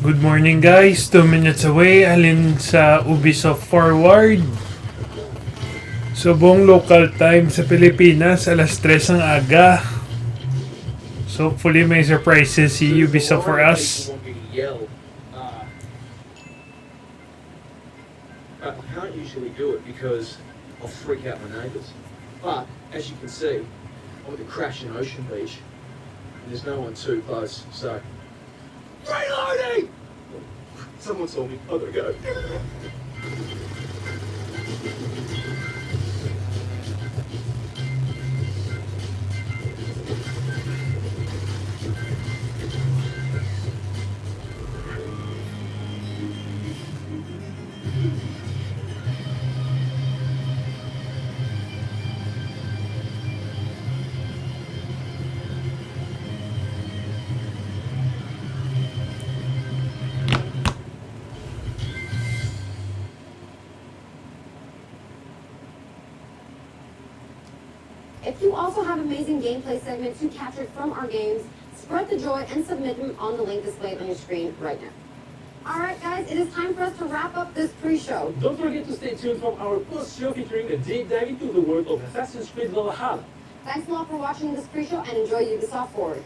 Good morning guys, 2 minutes away, alin sa Ubisoft Forward. So buong local time sa Pilipinas, alas 3 ng aga. So hopefully may surprises si Ubisoft for us. I can't usually do it because I'll freak out my neighbours. But, as you can see, I'm at the crash in Ocean Beach. And there's no one too close, so... Reloading! Someone told me I've got to go. If you also have amazing gameplay segments you captured from our games, spread the joy and submit them on the link displayed on your screen right now. Alright guys, it is time for us to wrap up this pre-show. Don't forget to stay tuned for our post-show featuring a deep dive into the world of Assassin's Creed Valhalla. Thanks a lot for watching this pre-show and enjoy Ubisoft Forward.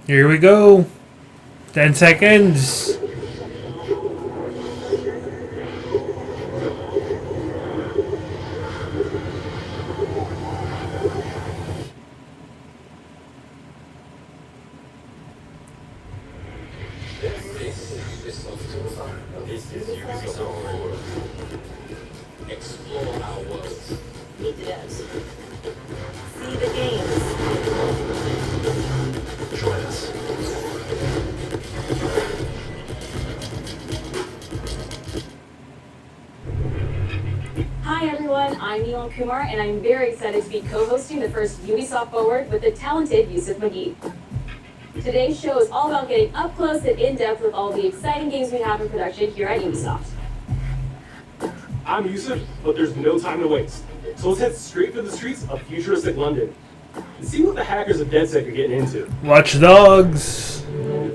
Here we go. 10 seconds. This is Ubisoft Forward. Explore our world. Meet the devs. See the games. Join us. Hi everyone, I'm Ilonggo and I'm very excited to be co-hosting the first Ubisoft Forward with the talented Yusuf McGee. Today's show is all about getting up close and in-depth with all the exciting games we have in production here at Ubisoft. I'm Yusuf, but there's no time to waste. So let's head straight for the streets of futuristic London and see what the hackers of DedSec are getting into. Watchdogs. The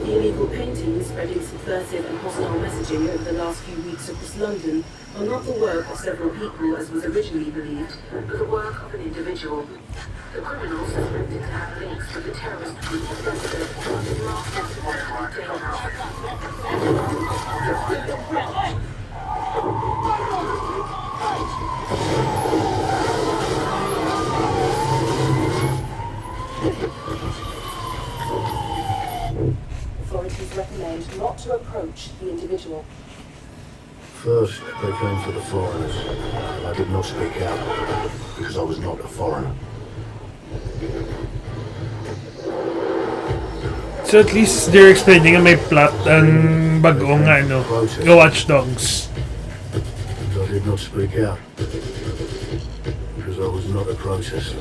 illegal paintings spreading subversive and hostile messaging over the last few weeks across London are not the work of several people as was originally believed, but the work of an individual. The criminal suspected to have links with the terrorist group is Authorities recommend not to approach the individual. First, they came for the foreigners. I did not speak out, because I was not a foreigner. So at least they're explaining na may plot ang bagong ano, the Watchdogs. I did not speak out, because I was not a protester.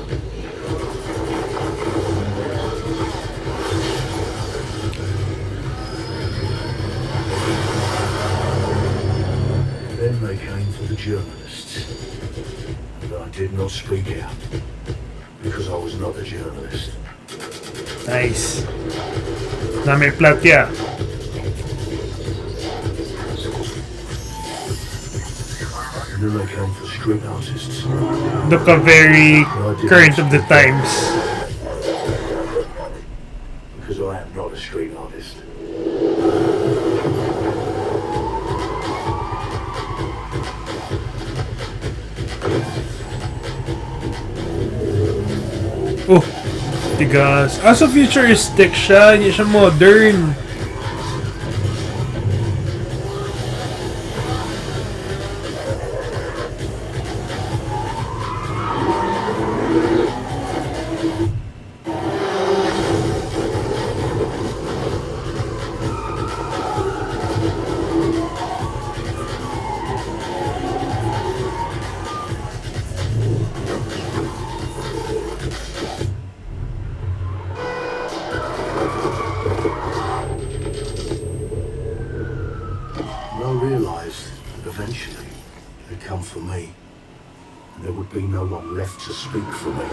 Then they came for the journalists. And I did not speak out, because I was not a journalist. Nice. Na may plot ya. And then they came for street artists. Look a very current of the times. Because I am not a street artist. Oh, tigas. So futuristic siya, hindi siya modern. I realised that eventually they'd come for me, and there would be no one left to speak for me.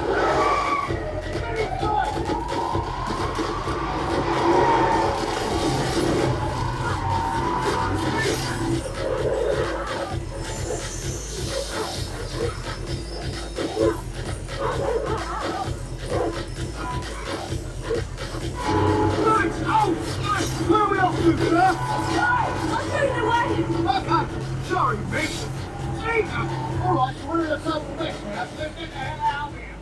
Sorry, mate. Jesus! All right, so we're in a total mess now. So let's get the hell out of here.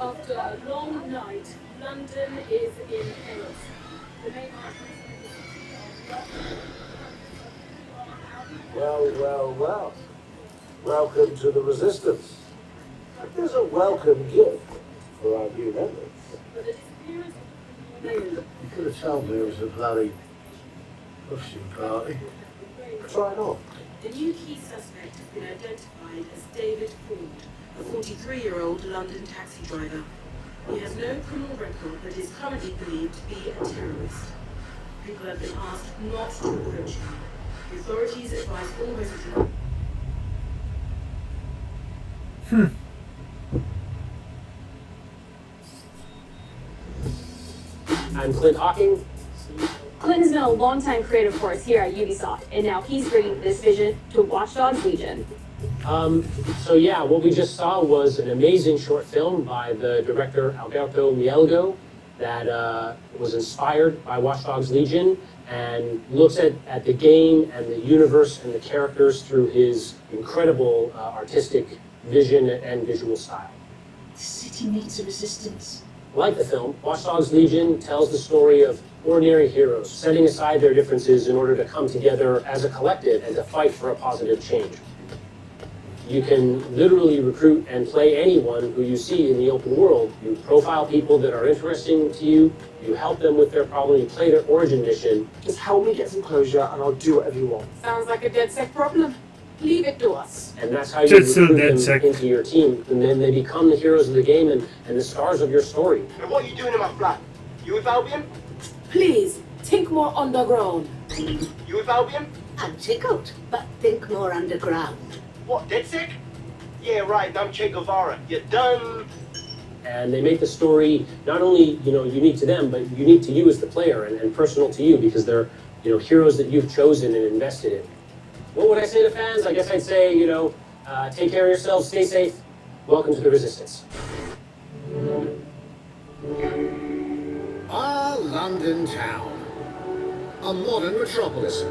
After a long night, London is in chaos. The main Well. Welcome to the Resistance. There's a welcome gift for our new members. You could have told me it was a bloody pushing party. Try it on. The new key suspect has been identified as David Ford, a 43-year-old London taxi driver. He has no criminal record but is currently believed to be a terrorist. People have been asked not to approach him. The authorities advise all residents. I'm Clint Hawking. Clinton's been a longtime creative force here at Ubisoft, and now he's bringing this vision to Watchdogs Legion. So yeah, what we just saw was an amazing short film by the director Ilonggo that was inspired by Watchdogs Legion and looks at the game and the universe and the characters through his incredible artistic vision and visual style. The city needs a resistance. Like the film, Watchdogs Legion tells the story of ordinary heroes setting aside their differences in order to come together as a collective and to fight for a positive change. You can literally recruit and play anyone who you see in the open world. You profile people that are interesting to you, you help them with their problem, you play their origin mission. Just help me get some closure and I'll do whatever you want. Sounds like a DedSec problem. Leave it to us. And that's how you Just so recruit them DedSec. into your team. And then they become the heroes of the game and the stars of your story. And what are you doing in my flat? You with Albion? Please, think more underground. You with Albion? I'm tickled, but think more underground. What, DedSec? Yeah, right, I'm Che Guevara. You're done. And they make the story not only unique to them, but unique to you as the player and personal to you because they're heroes that you've chosen and invested in. What would I say to fans? I guess I'd say, take care of yourselves, stay safe. Welcome to the Resistance. Our London town. A modern metropolis.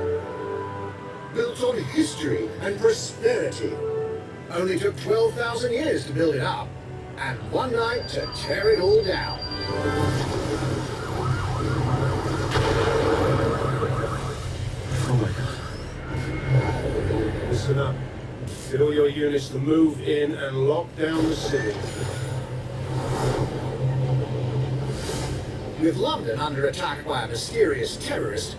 Built on history and prosperity. Only took 12,000 years to build it up. And one night to tear it all down. Oh my God. Listen up. Get all your units to move in and lock down the city. With London under attack by a mysterious terrorist,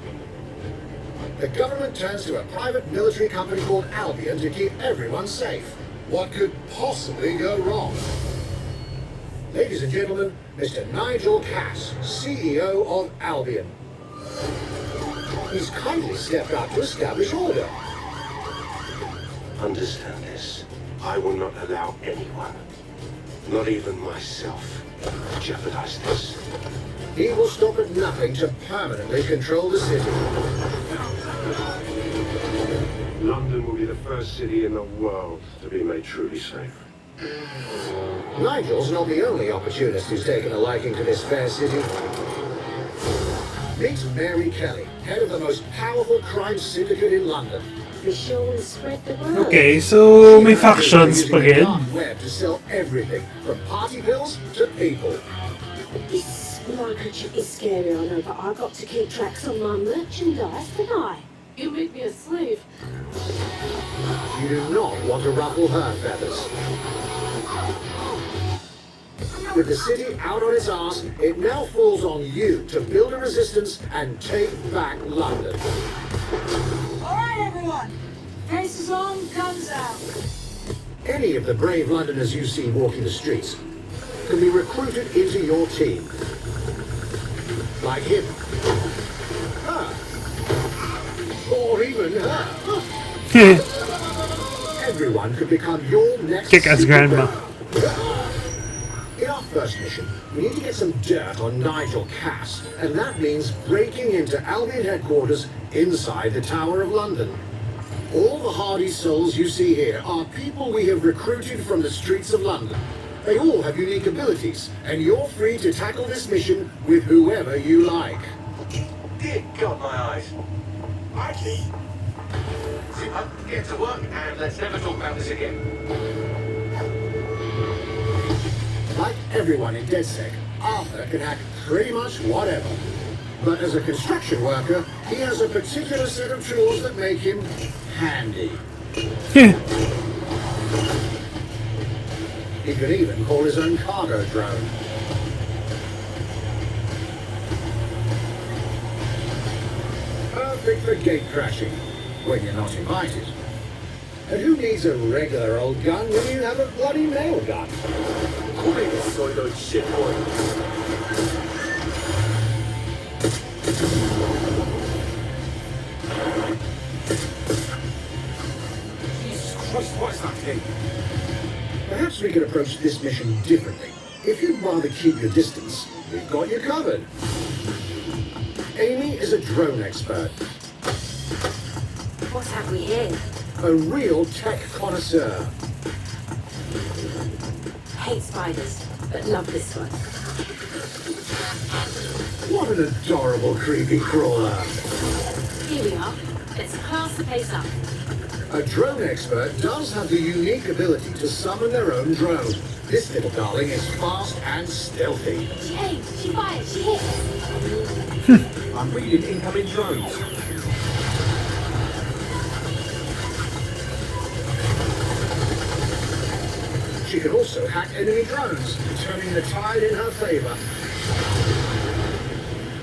the government turns to a private military company called Albion to keep everyone safe. What could possibly go wrong? Ladies and gentlemen, Mr. Nigel Cass, CEO of Albion. He's kindly stepped up to establish order. Understand this. I will not allow anyone, not even myself, to jeopardize this. He will stop at nothing to permanently control the city. London will be the first city in the world to be made truly safe. Nigel's not the only opportunist who's taken a liking to this fair city. Meet Mary Kelly, head of the most powerful crime syndicate in London. Be sure and spread the word. Okay, so may factions pa rin. Web to sell everything from party pills to people. This microchip is scary, I know, but I got to keep tracks on my merchandise, don't I? You make me a slave. You do not want to ruffle her feathers. With the city out on its arse, it now falls on you to build a resistance and take back London. All right, everyone. Faces on, guns out. Any of the brave Londoners you see walking the streets can be recruited into your team. Like him. Her. Or even her. Everyone could become your next Kick-ass grandma. Enough first mission, we need to get some dirt on Nigel Cass, and that means breaking into Albion headquarters inside the Tower of London. All the hardy souls you see here are people we have recruited from the streets of London. They all have unique abilities, and you're free to tackle this mission with whoever you like. Dear God, my eyes. Mikey! Zip up, get to work, and let's never talk about this again. Like everyone in DedSec, Arthur can hack pretty much whatever. But as a construction worker, he has a particular set of tools that make him handy. He could even call his own cargo drone. Perfect for gate crashing, when you're not invited. And who needs a regular old gun when you have a bloody nail gun? Soy those shit, boy. Jesus Christ, what is that thing? Perhaps we could approach this mission differently. If you'd rather keep your distance, we've got you covered. Amy is a drone expert. What have we here? A real tech connoisseur. Hate spiders, but love this one. What an adorable creepy crawler. Here we are. Let's class the pace up. A drone expert does have the unique ability to summon their own drone. This little darling is fast and stealthy. She aims, she fires, she hits. I'm reading incoming drones. She can also hack enemy drones, turning the tide in her favor.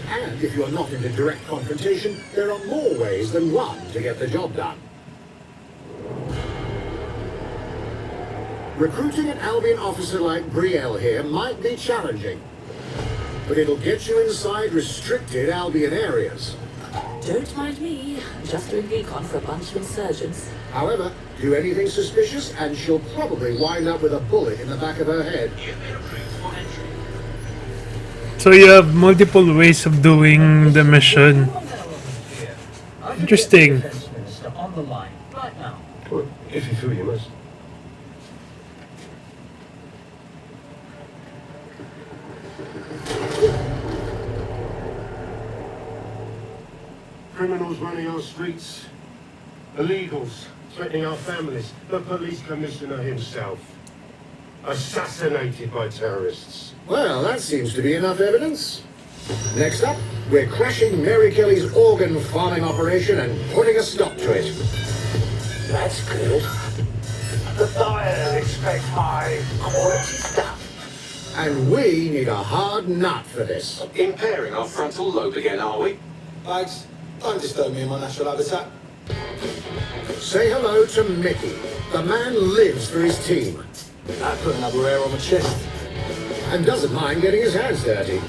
And if you're not into direct confrontation, there are more ways than one to get the job done. Recruiting an Albion officer like Brielle here might be challenging, but it'll get you inside restricted Albion areas. Don't mind me, just doing recon for a bunch of insurgents. However, do anything suspicious and she'll probably wind up with a bullet in the back of her head. So you have multiple ways of doing the mission. Interesting. On the line right now. Well, if you feel you must. Criminals running our streets, illegals threatening our families, the police commissioner himself, assassinated by terrorists. Well, that seems to be enough evidence. Next up, we're crashing Mary Kelly's organ farming operation and putting a stop to it. That's good. The buyers expect high quality stuff. And we need a hard nut for this. Impairing our frontal lobe again, are we? Bags, don't disturb me in my natural habitat. Say hello to Mickey. The man lives for his team. I put another hair on my chest. And doesn't mind getting his hands dirty.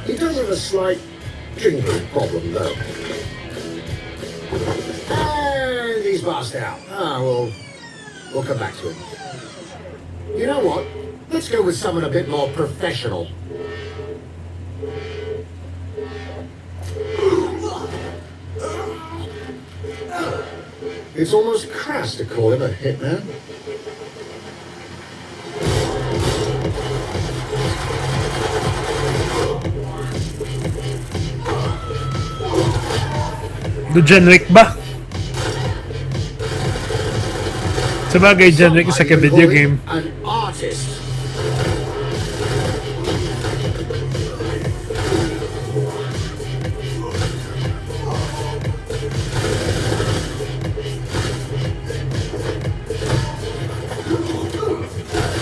He does have a slight drinking problem, though. And he's passed out. We'll come back to him. You know what? Let's go with someone a bit more professional. It's almost crass to call him a hitman. The John Wick ba? Sabagay, John Wick is like a video game. An artist.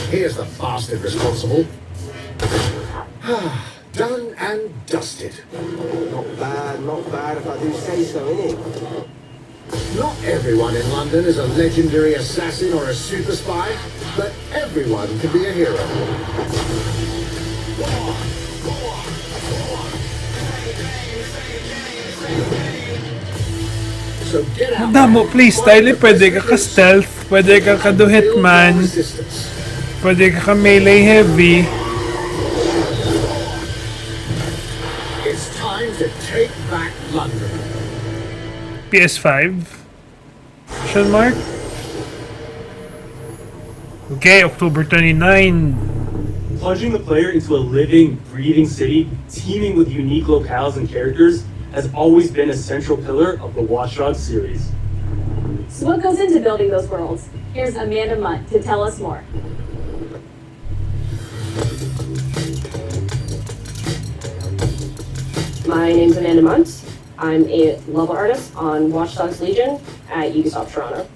Here's the bastard responsible. Done and dusted. Not bad if I do say so, innit? Not everyone in London is a legendary assassin or a super spy, but everyone can be a hero. So get out Damo, there, please, find style, the pwede best ka ka-stealth, pwede ka and build ka-do-hitman, more resistance. pwede ka ka-melee heavy. It's time to take back London. PS5? Question mark? Okay, October 29. Plunging the player into a living, breathing city, teeming with unique locales and characters, has always been a central pillar of the Watchdogs series. So what goes into building those worlds? Here's Amanda Munt to tell us more. My name's Amanda Munt. I'm a level artist on Watchdogs Legion at Ubisoft Toronto.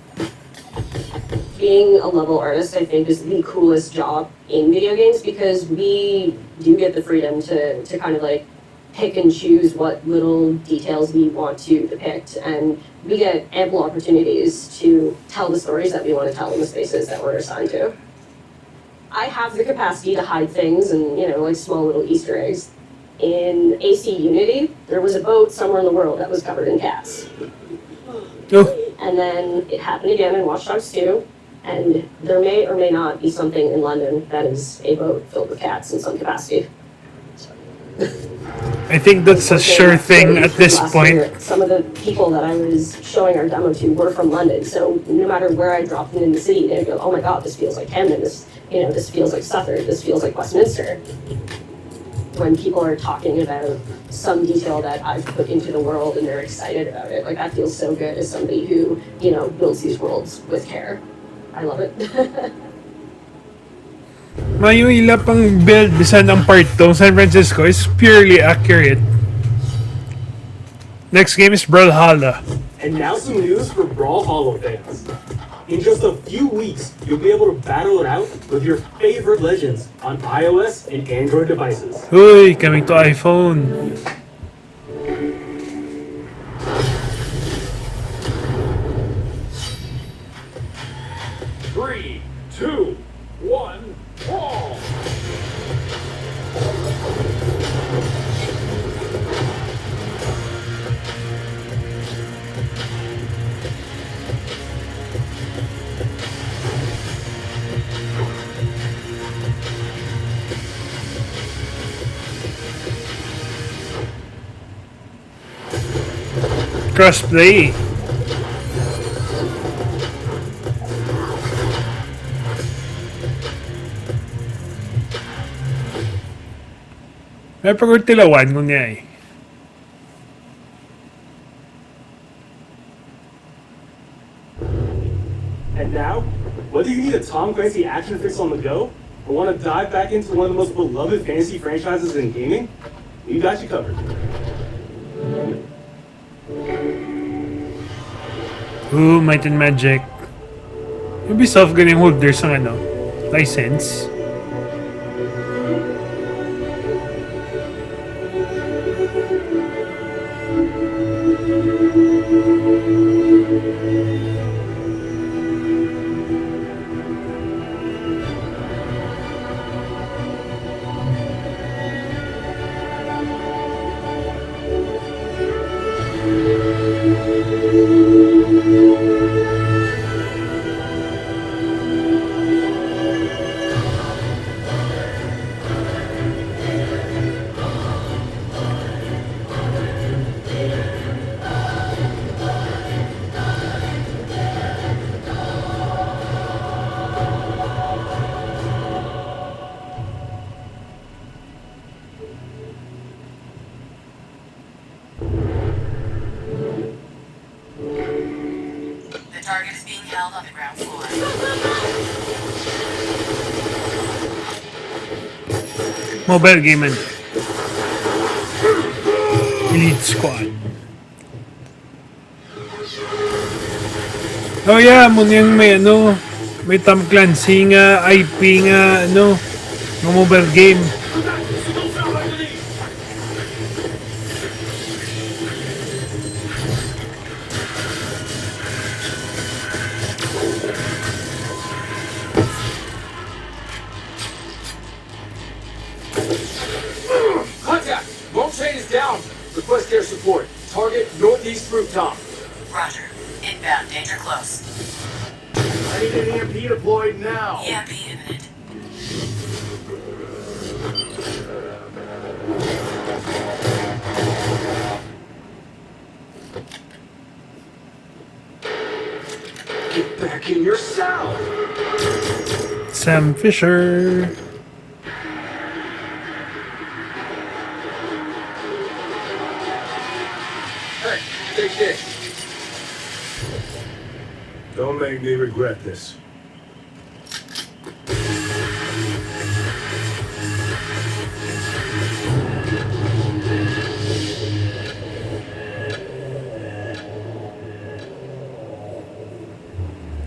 Being a level artist, I think, is the coolest job in video games because we do get the freedom to kind of like pick and choose what little details we want to depict, and we get ample opportunities to tell the stories that we want to tell in the spaces that we're assigned to. I have the capacity to hide things and, you know, like small little Easter eggs. In AC Unity, there was a boat somewhere in the world that was covered in cats. And then it happened again in Watch Dogs 2, and there may or may not be something in London that is a boat filled with cats in some capacity. I think that's a sure thing at this point. Some of the people that I was showing our demo to were from London, so no matter where I dropped them in the city, they'd go, "Oh my God, this feels like Camden. This, you know, this feels like Suffolk. This feels like Westminster." When people are talking about some detail that I've put into the world and they're excited about it, like that feels so good as somebody who, you know, builds these worlds with care. I love it. Yung ila pang build bisan ang part 2 San Francisco is purely accurate. Next game is Brawlhalla. And now some news for Brawlhalla fans. In just a few weeks, you'll be able to battle it out with your favorite legends on iOS and Android devices. Uy, coming to iPhone. Three, two, one, brawl! Crossplay. May pagurtilawan ko niya eh. And now, whether you need a Tom Clancy action fix on the go, or want to dive back into one of the most beloved fantasy franchises in gaming, we got you covered. Ooh, Might and Magic. Ubisoft galing holders ng ano, license. Target is being held on the ground floor. Mobile game and Elite Squad. Oh yeah, mo niyang may ano, may Tom Clancy nga, IP nga, ano, ng mobile game. Contact! Wrong chain is down. Request air support. Target northeast rooftop. Roger. Inbound, danger close. I need an EMP deployed now. EMP imminent. Get back in your cell. Sam Fisher. Hey, take this. Don't make me regret this.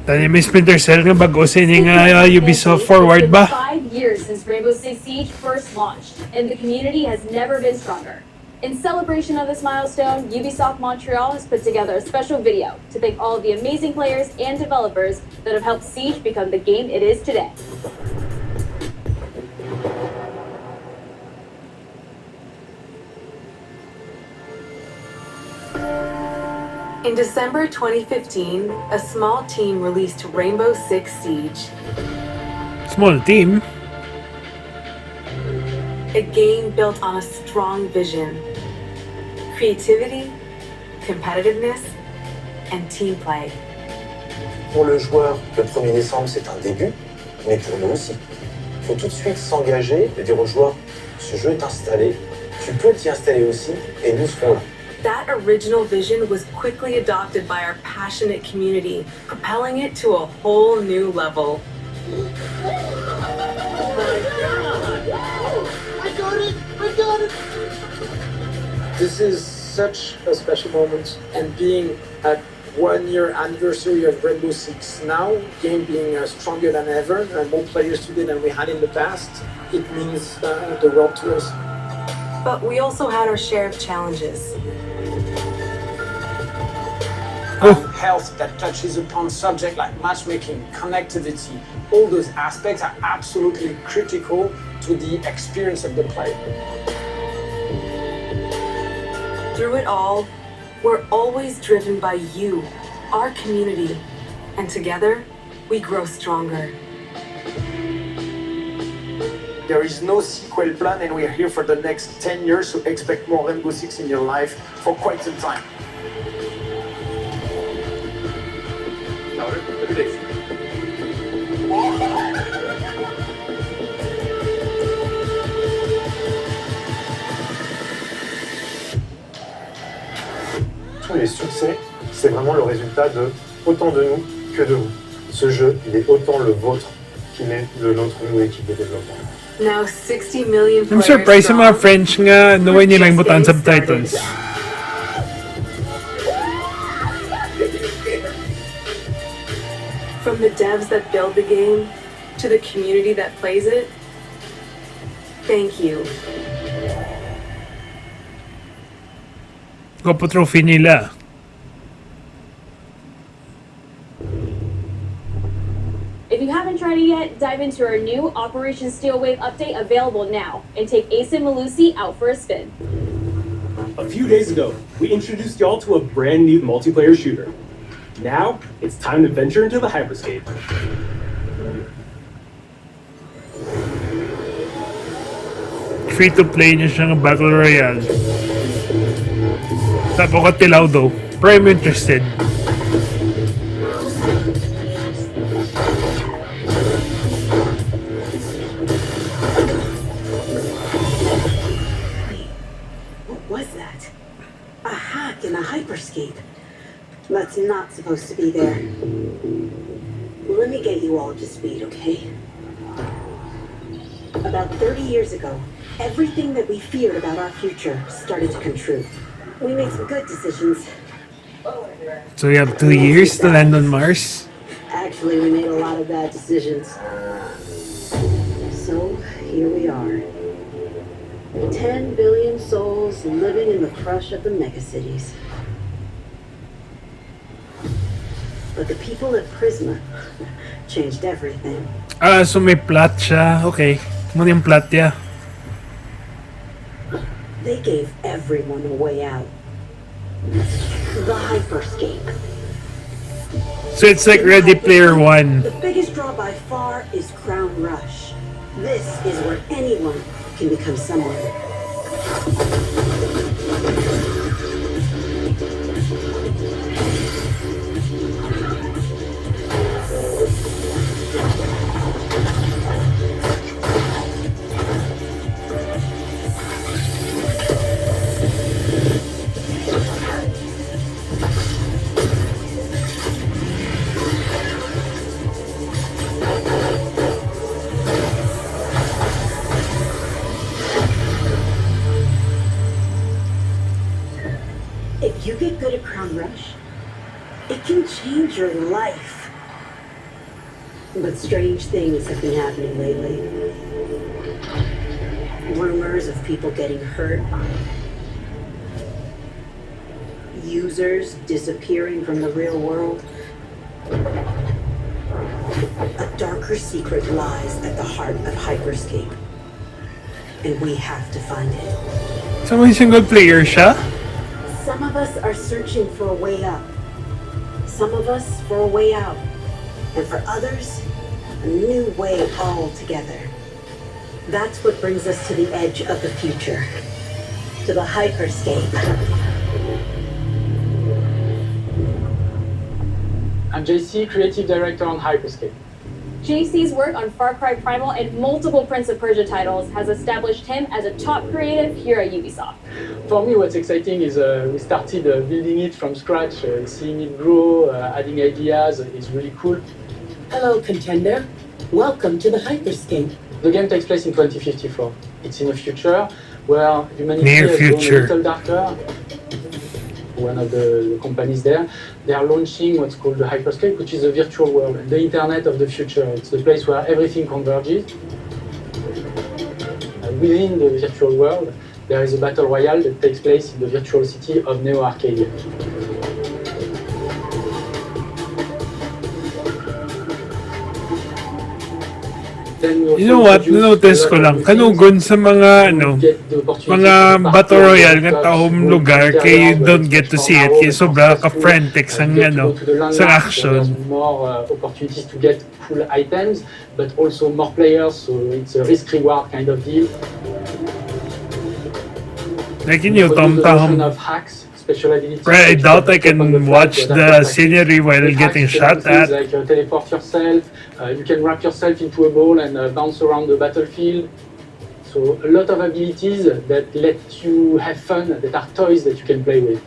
Tanya may Splinter Cell nga bago sa ining Ubisoft Forward ba? 5 years since Rainbow Six Siege first launched, and the community has never been stronger. In celebration of this milestone, Ubisoft Montreal has put together a special video to thank all of the amazing players and developers that have helped Siege become the game it is today. In December 2015, a small team released Rainbow Six Siege, Small team. a game built on a strong vision, creativity, competitiveness, and team play. Pour le joueur, le 1er décembre, c'est un début, mais pour nous aussi. Il faut tout de suite s'engager et dire aux joueurs, ce jeu est installé, tu peux t'y installer aussi, et nous serons là. That original vision was quickly adopted by our passionate community, propelling it to a whole new level. I got it! I got it! This is such a special moment, and being at 1 year anniversary of Rainbow Six now, game being stronger than ever, more players today than we had in the past, it means the world to us. But we also had our share of challenges. Health that touches upon subjects like matchmaking, connectivity, all those aspects are absolutely critical to the experience of the player. Through it all, we're always driven by you, our community, and together, we grow stronger. There is no sequel plan, and we are here for the next 10 years, so expect more Rainbow Six in your life for quite some time. Louder, look at this. Tous les succès, c'est vraiment le résultat de autant de nous que de vous. Ce jeu, il est autant le vôtre qu'il est le nôtre, nous, équipe de développement. Now 60 million I'm players surprised sa mga strong. French nga naway nilang butaan subtitles. From the devs that build the game to the community that plays it, thank you. Gopo trophy nila. If you haven't tried it yet, dive into our new Operation Steel Wave update available now and take Ace and Malusi out for a spin. A few days ago, we introduced y'all to a brand new multiplayer shooter. Now, it's time to venture into the hyperscape. Free-to-play niya siyang Battle Royale. Tapos katilaw daw. Pero I'm interested. What was that? A hack in a hyperscape. That's not supposed to be there. Let me get you all up to speed, okay? About 30 years ago, everything that we feared about our future started to come true. We made some good decisions. So you have 2 years to land on Mars? Actually, we made a lot of bad decisions. So, here we are. 10 billion souls living in the crush of the megacities. But the people at Prisma changed everything. Ah, so may plot siya. Okay. Muna yung plot niya. They gave everyone a way out. The hyperscape. So it's like Ready Player One. The biggest draw by far is Crown Rush. This is where anyone can become someone. If you get good at Crown Rush, it can change your life. But strange things have been happening lately. Rumors of people getting hurt. Users disappearing from the real world. A darker secret lies at the heart of Hyperscape. And we have to find it. So may single player siya? Some of us are searching for a way up. Some of us for a way out. And for others, a new way altogether. That's what brings us to the edge of the future. To the Hyperscape. I'm JC, Creative Director on Hyperscape. JC's work on Far Cry Primal and multiple Prince of Persia titles has established him as a top creative here at Ubisoft. For me, what's exciting is we started building it from scratch, seeing it grow, adding ideas is really cool. Hello, contender. Welcome to the Hyperscape. The game takes place in 2054. It's in a future where humanity Near has grown a future. little darker. One of the companies there, they are launching what's called the Hyperscape, which is a virtual world, the internet of the future. It's the place where everything converges. And within the virtual world, there is a battle royale that takes place in the virtual city of Neo Arcadia. You know what? Notice ko lang, kanugon sa mga mga Battle Royale ng taong lugar kaya you don't get to see it kaya sobra ka-frantic sang sa action. More opportunities to get cool items, but also more players, so it's a risk-reward kind of deal. Like in Tom Of hacks, special abilities. I doubt I can watch the scenery while getting shot at. Like teleport yourself, you can wrap yourself into a ball and bounce around the battlefield. So a lot of abilities that let you have fun, that are toys that you can play with.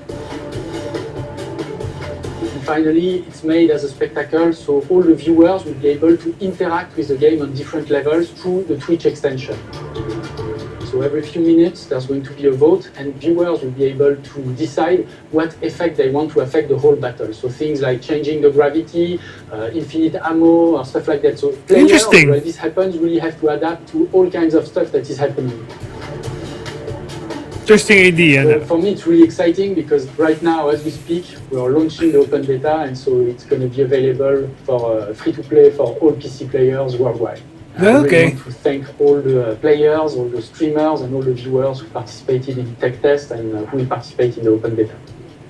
And finally, it's made as a spectacle, so all the viewers will be able to interact with the game on different levels through the Twitch extension. So every few minutes, there's going to be a vote, and viewers will be able to decide what effect they want to affect the whole battle. So things like changing the gravity, infinite ammo, or stuff like that. So players, Interesting. when this happens, really have to adapt to all kinds of stuff that is happening. Interesting idea. So for me, it's really exciting because right now, as we speak, we are launching the open beta, and so it's going to be available for free-to-play for all PC players worldwide. I really want to thank all the players, all the streamers, and all the viewers who participated in the tech test and who will participate in the open beta.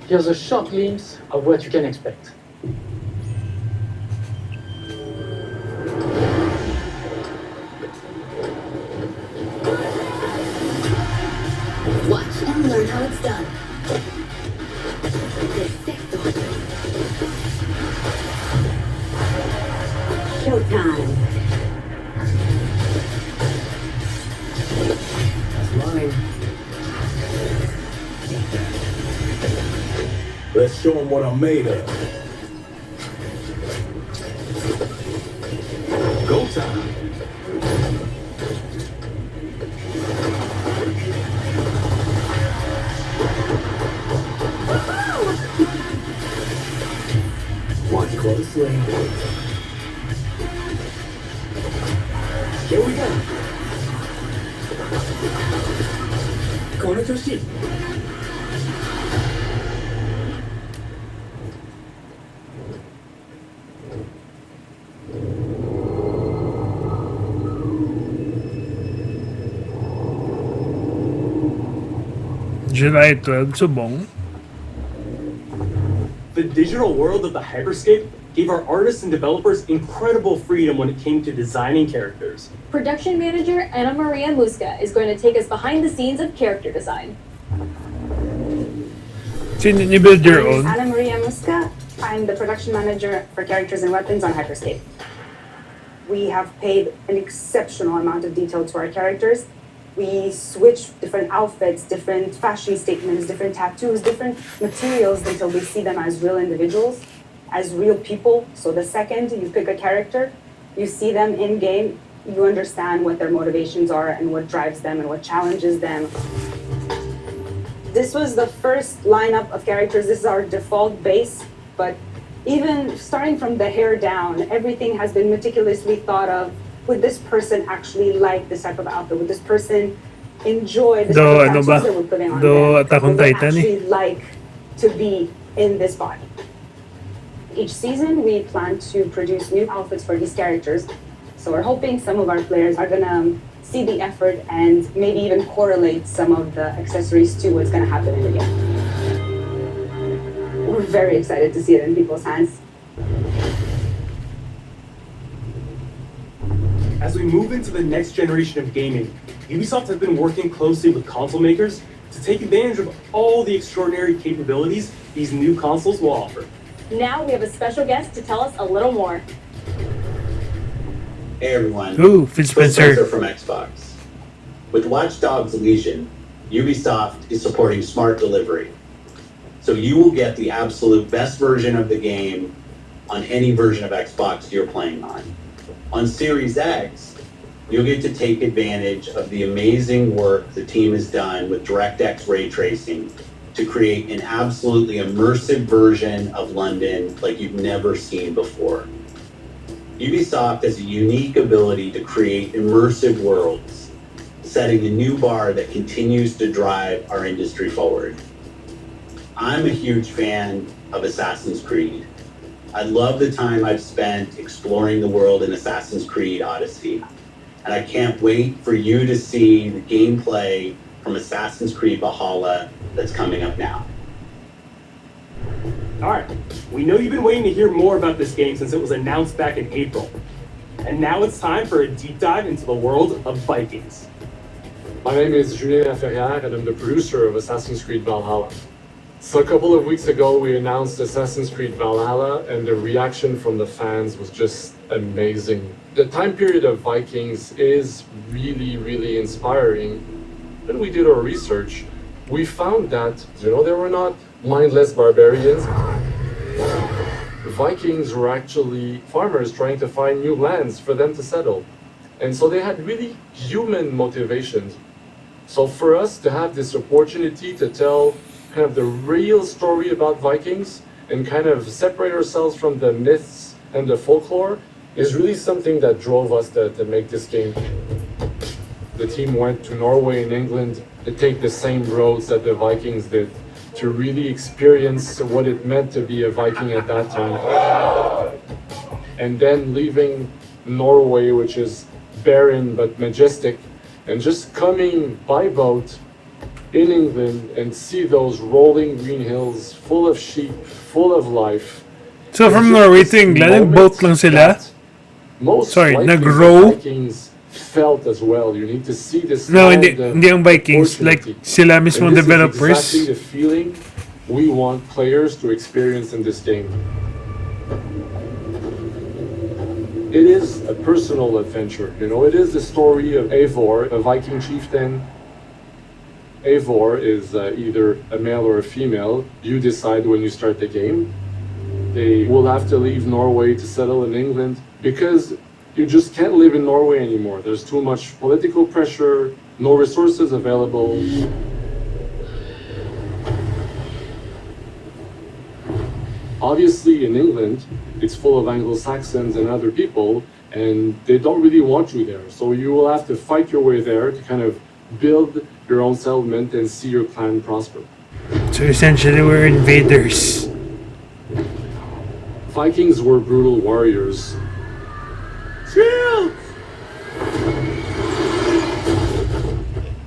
Here's a short glimpse of what you can expect. Watch and learn how it's done. Perfecto. Showtime. Let's show them what I'm made of. Go time. Watch closely. Here we go. この調子。July 12, subong. The digital world of the Hyperscape gave our artists and developers incredible freedom when it came to designing characters. Production manager Anna Maria Musca is going to take us behind the scenes of character design. So you build your own? Anna Maria Musca. I'm the production manager for characters and weapons on Hyperscape. We have paid an exceptional amount of detail to our characters. We switch different outfits, different fashion statements, different tattoos, different materials until we see them as real individuals, as real people. So the second you pick a character, you see them in game, you understand what their motivations are and what drives them and what challenges them. This was the first lineup of characters. This is our default base, but even starting from the hair down, everything has been meticulously thought of. Would this person actually like this type of outfit? Would this person enjoy this type of tattoos that we're putting on them? Attack on Would they Titan actually like to be in this body? Each season, we plan to produce new outfits for these characters. So we're hoping some of our players are gonna see the effort and maybe even correlate some of the accessories to what's gonna happen in the game. We're very excited to see it in people's hands. As we move into the next generation of gaming, Ubisoft has been working closely with console makers to take advantage of all the extraordinary capabilities these new consoles will offer. Now we have a special guest to tell us a little more. Hey everyone. Ooh, Phil Spencer from Xbox. With Watchdogs Legion, Ubisoft is supporting smart delivery. So you will get the absolute best version of the game on any version of Xbox you're playing on. On Series X, you'll get to take advantage of the amazing work the team has done with DirectX ray tracing to create an absolutely immersive version of London like you've never seen before. Ubisoft has a unique ability to create immersive worlds, setting a new bar that continues to drive our industry forward. I'm a huge fan of Assassin's Creed. I love the time I've spent exploring the world in Assassin's Creed Odyssey. And I can't wait for you to see the gameplay from Assassin's Creed Valhalla that's coming up now. Alright, we know you've been waiting to hear more about this game since it was announced back in April. And now it's time for a deep dive into the world of Vikings. My name is Julien Laferrière and I'm the producer of Assassin's Creed Valhalla. So a couple of weeks ago, we announced Assassin's Creed Valhalla, and the reaction from the fans was just amazing. The time period of Vikings is really, really inspiring. When we did our research, we found that, they were not mindless barbarians. Vikings were actually farmers trying to find new lands for them to settle. And so they had really human motivations. So for us to have this opportunity to tell kind of the real story about Vikings and kind of separate ourselves from the myths and the folklore is really something that drove us to make this game. The team went to Norway and England to take the same roads that the Vikings did, to really experience what it meant to be a Viking at that time. And then leaving Norway, which is barren but majestic, and just coming by boat in England and see those rolling green hills full of sheep, full of life. So from Norway to England, boat lang sila? Sorry, nag-row? Vikings felt as well. You need to see this. No, hindi ang Vikings, like sila mismo developers. This is exactly the feeling we want players to experience in this game. It is a personal adventure, it is the story of Eivor, a Viking chieftain. Eivor is either a male or a female. You decide when you start the game. They will have to leave Norway to settle in England because you just can't live in Norway anymore. There's too much political pressure, no resources available. Obviously in England, it's full of Anglo-Saxons and other people, and they don't really want you there. So you will have to fight your way there to kind of build your own settlement and see your clan prosper. So essentially we're invaders. Vikings were brutal warriors. Shield!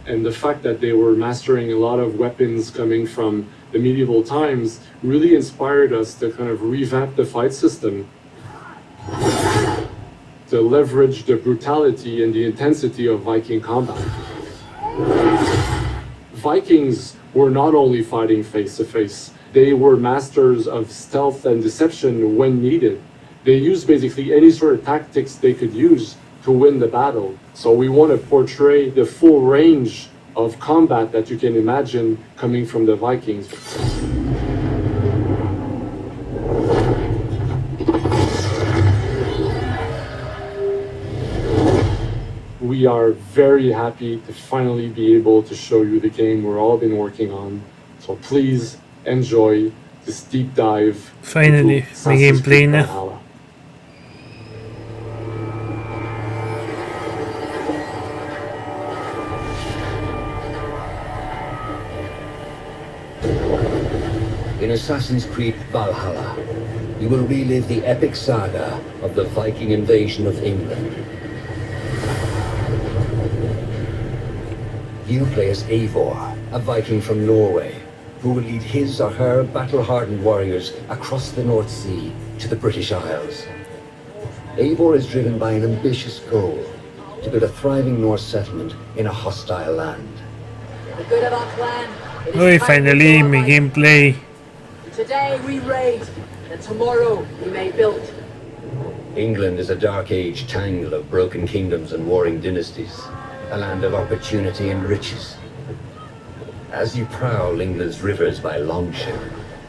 And the fact that they were mastering a lot of weapons coming from the medieval times, really inspired us to kind of revamp the fight system, to leverage the brutality and the intensity of Viking combat. Vikings were not only fighting face to face, they were masters of stealth and deception when needed. They used basically any sort of tactics they could use to win the battle. So we want to portray the full range of combat that you can imagine coming from the Vikings. We are very happy to finally be able to show you the game we've all been working on. So please enjoy this deep dive. Finally, may gameplay na. Valhalla. In Assassin's Creed Valhalla, you will relive the epic saga of the Viking invasion of England. You play as Eivor, a Viking from Norway, who will lead his or her battle-hardened warriors across the North Sea to the British Isles. Eivor is driven by an ambitious goal to build a thriving Norse settlement in a hostile land. The good of our clan. It is Uy, time finally, to may gameplay. Today we raid, and tomorrow we may build. England is a dark age tangle of broken kingdoms and warring dynasties, a land of opportunity and riches. As you prowl England's rivers by longship,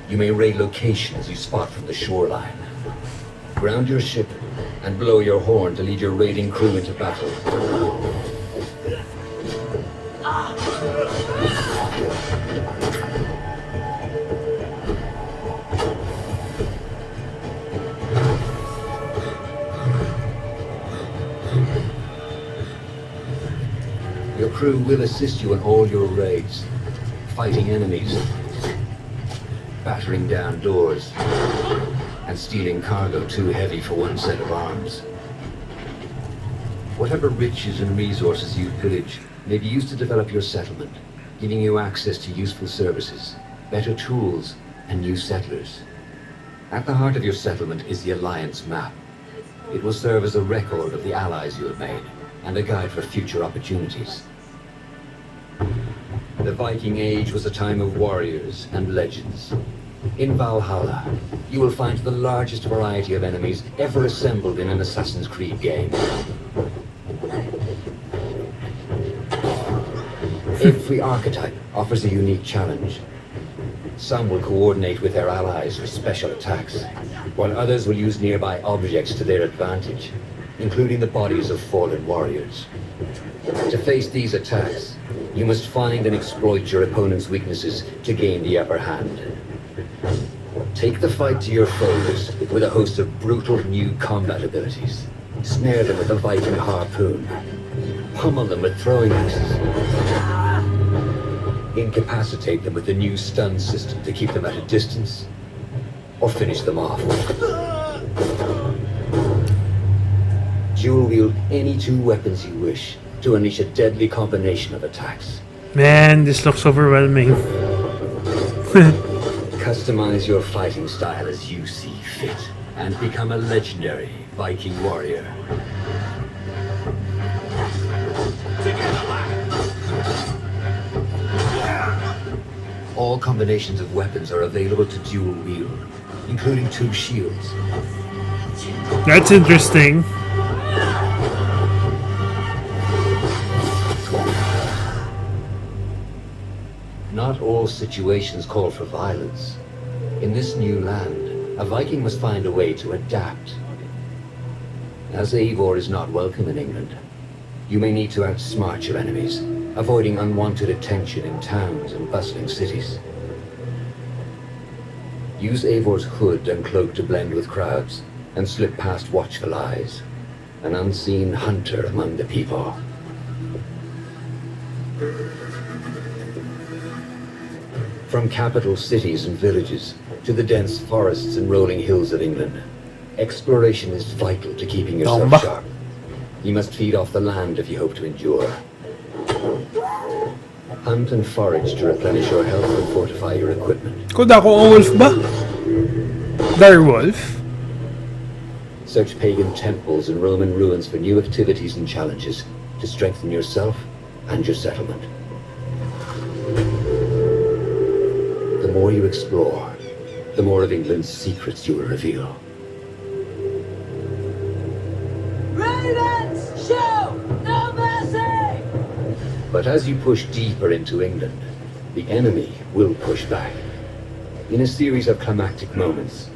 you may raid locations you spot from the shoreline. Ground your ship and blow your horn to lead your raiding crew into battle. Your crew will assist you in all your raids, fighting enemies, battering down doors, and stealing cargo too heavy for one set of arms. Whatever riches and resources you pillage may be used to develop your settlement, giving you access to useful services, better tools, and new settlers. At the heart of your settlement is the Alliance map. It will serve as a record of the allies you have made, and a guide for future opportunities. The Viking Age was a time of warriors and legends. In Valhalla, you will find the largest variety of enemies ever assembled in an Assassin's Creed game. Every archetype offers a unique challenge. Some will coordinate with their allies for special attacks, while others will use nearby objects to their advantage, including the bodies of fallen warriors. To face these attacks, you must find and exploit your opponent's weaknesses to gain the upper hand. Take the fight to your foes with a host of brutal new combat abilities. Snare them with a Viking harpoon. Pummel them with throwing axes. Incapacitate them with the new stun system to keep them at a distance. Or finish them off. Dual wield any two weapons you wish to unleash a deadly combination of attacks. Man, this looks overwhelming. Customize your fighting style as you see fit and become a legendary Viking warrior. All combinations of weapons are available to dual wield, including two shields. That's interesting. Not all situations call for violence. In this new land, a Viking must find a way to adapt. As Eivor is not welcome in England, you may need to outsmart your enemies, avoiding unwanted attention in towns and bustling cities. Use Eivor's hood and cloak to blend with crowds, and slip past watchful eyes, an unseen hunter among the people. From capital cities and villages to the dense forests and rolling hills of England, exploration is vital to keeping yourself sharp. You must feed off the land if you hope to endure. Hunt and forage to replenish your health and fortify your equipment. equipment. Kuda ko ang wolf ba? Direwolf? Search pagan temples and Roman ruins for new activities and challenges to strengthen yourself and your settlement. The more you explore, the more of England's secrets you will reveal. Ravens, shoot! No mercy! But as you push deeper into England, the enemy will push back. In a series of climactic moments,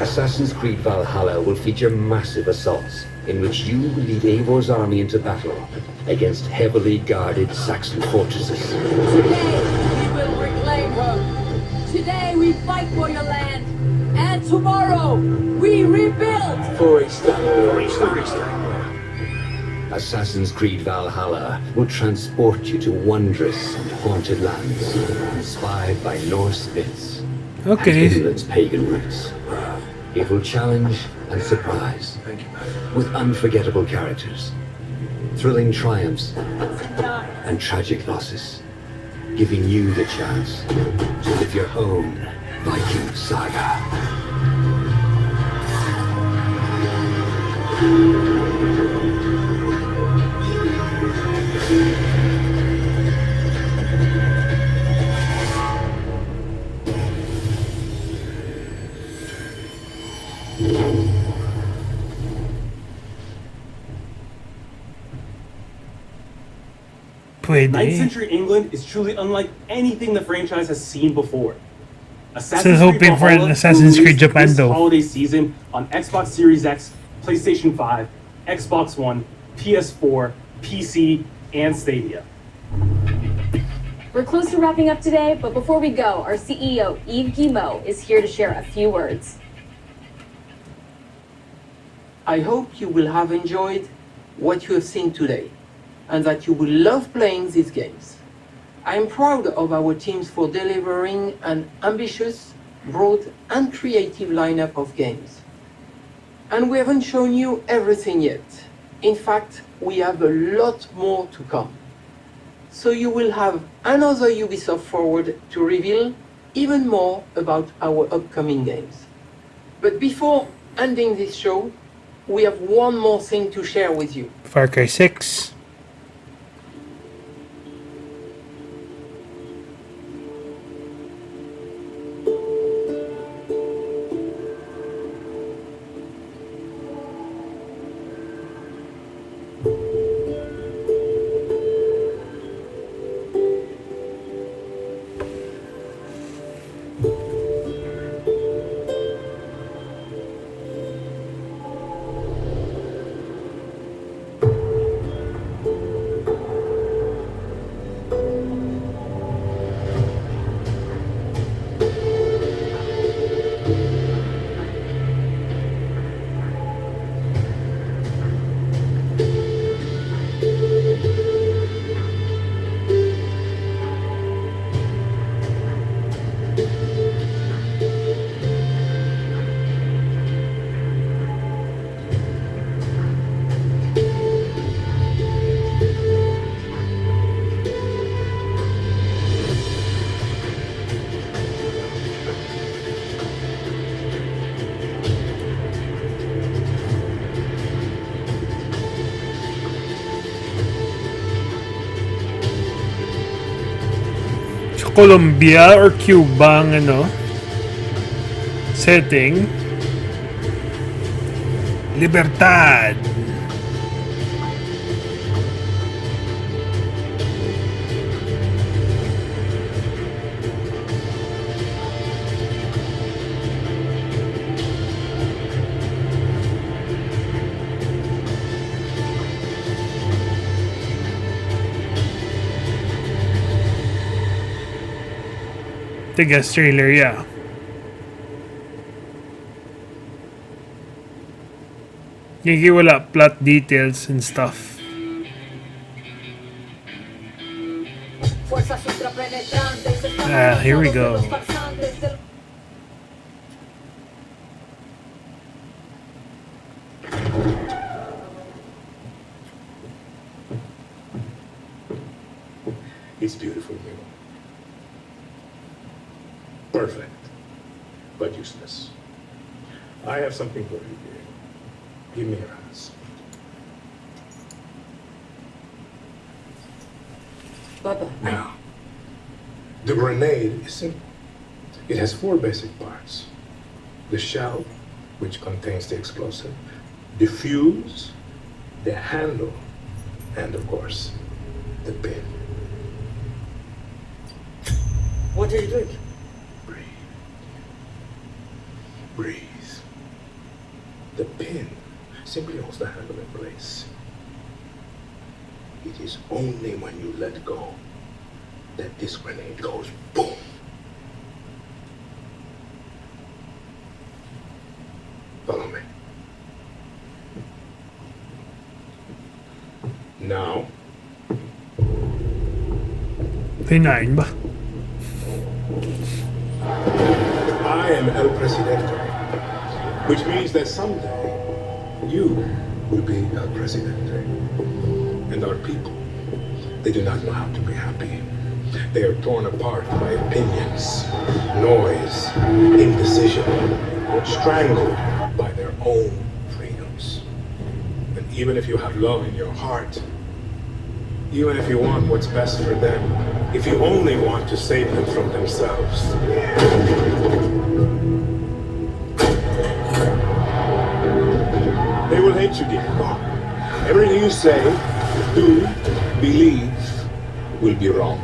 Assassin's Creed Valhalla will feature massive assaults in which you will lead Eivor's army into battle against heavily guarded Saxon fortresses. Today, we will reclaim her. Today, we fight for your land. And tomorrow, we rebuild. For Istanbul. Assassin's Creed Valhalla will transport you to wondrous and haunted lands, inspired by Norse myths and England's pagan roots. It will challenge and surprise, with unforgettable characters, thrilling triumphs, and tragic losses, giving you the chance to live your own Viking saga. Pwede. 9th century England is truly unlike anything the franchise has seen before. Still hoping for an Assassin's Creed Japan this though. holiday season on Xbox Series X, PlayStation 5, Xbox One, PS4, PC, and Stadia. We're close to wrapping up today, but before we go, our CEO, Yves Guillemot, is here to share a few words. I hope you will have enjoyed what you have seen today, and that you will love playing these games. I am proud of our teams for delivering an ambitious, broad, and creative lineup of games. And we haven't shown you everything yet. In fact, we have a lot more to come. So you will have another Ubisoft Forward to reveal even more about our upcoming games. But before ending this show, we have one more thing to share with you. Far Cry 6. Colombia or Cuba ang setting. Libertad. The guest trailer, yeah. Yung wala plot details and stuff. Here we go. It's beautiful here. Perfect, but useless. I have something for you here. Give me your hands. Papa. Now, the grenade is simple. It has 4 basic parts. The shell, which contains the explosive, the fuse, the handle, and of course, the pin. What are you doing? Breathe. The pin simply holds the handle in place. It is only when you let go that this grenade goes boom. Follow me. Now, Tinayin ba? I am El Presidente, which means that someday you will be El Presidente. And our people, they do not know how to be happy. They are torn apart by opinions, noise, indecision, strangled by their own freedoms. And even if you have love in your heart, even if you want what's best for them, if you only want to save them from themselves, they will hate you, Diego. Everything you say, do, believe, will be wrong.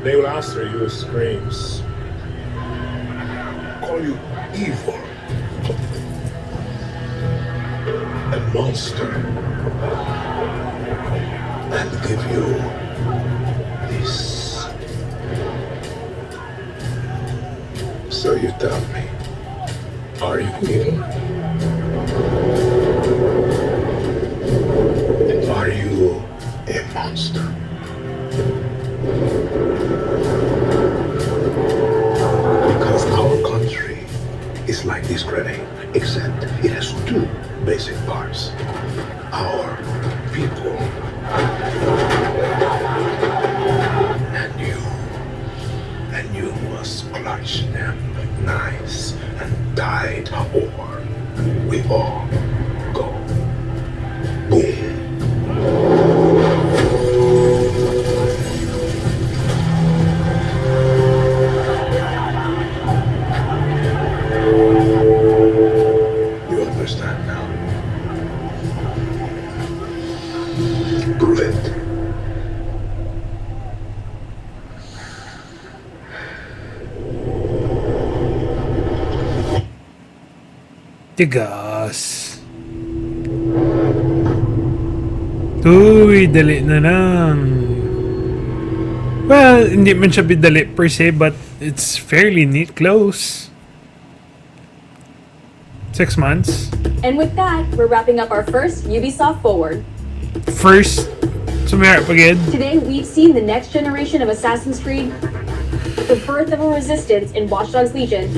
They will answer you with screams, call you evil, a monster, and give you this. So you tell me, are you evil? Are you a monster? Because our country is like this grenade, except it has 2 basic parts. Our people and you must clutch them nice and tight, or we all go boom. You understand now? Prove it. Tigas. Uy, dali na lang. Well, hindi man siya bidali per se, but it's fairly neat close. 6 months. And with that, we're wrapping up our first Ubisoft Forward. First, sumayarap again. Today, we've seen the next generation of Assassin's Creed, the birth of a resistance in Watchdogs Legion,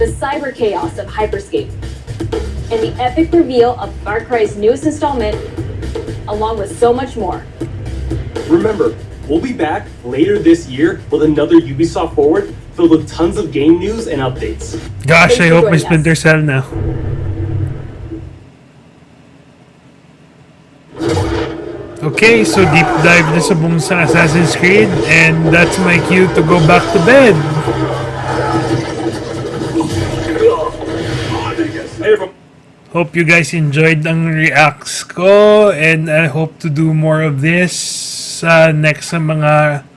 the cyber chaos of Hyperscape, and the epic reveal of Far Cry's newest installment, along with so much more. Remember, we'll be back later this year with another Ubisoft Forward filled with tons of game news and updates. Gosh, I hope may Splinter Cell now. Okay, so deep dive na sa buong sa Assassin's Creed, and that's my cue to go back to bed. Hope you guys enjoyed ang reacts ko, and I hope to do more of this next sa mga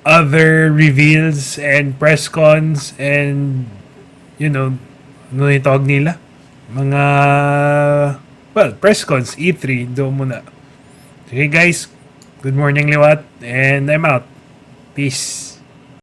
other reveals and press cons and ano yung tawag nila? Mga press cons, E3, doon muna. Okay guys, good morning liwat, and I'm out. Peace.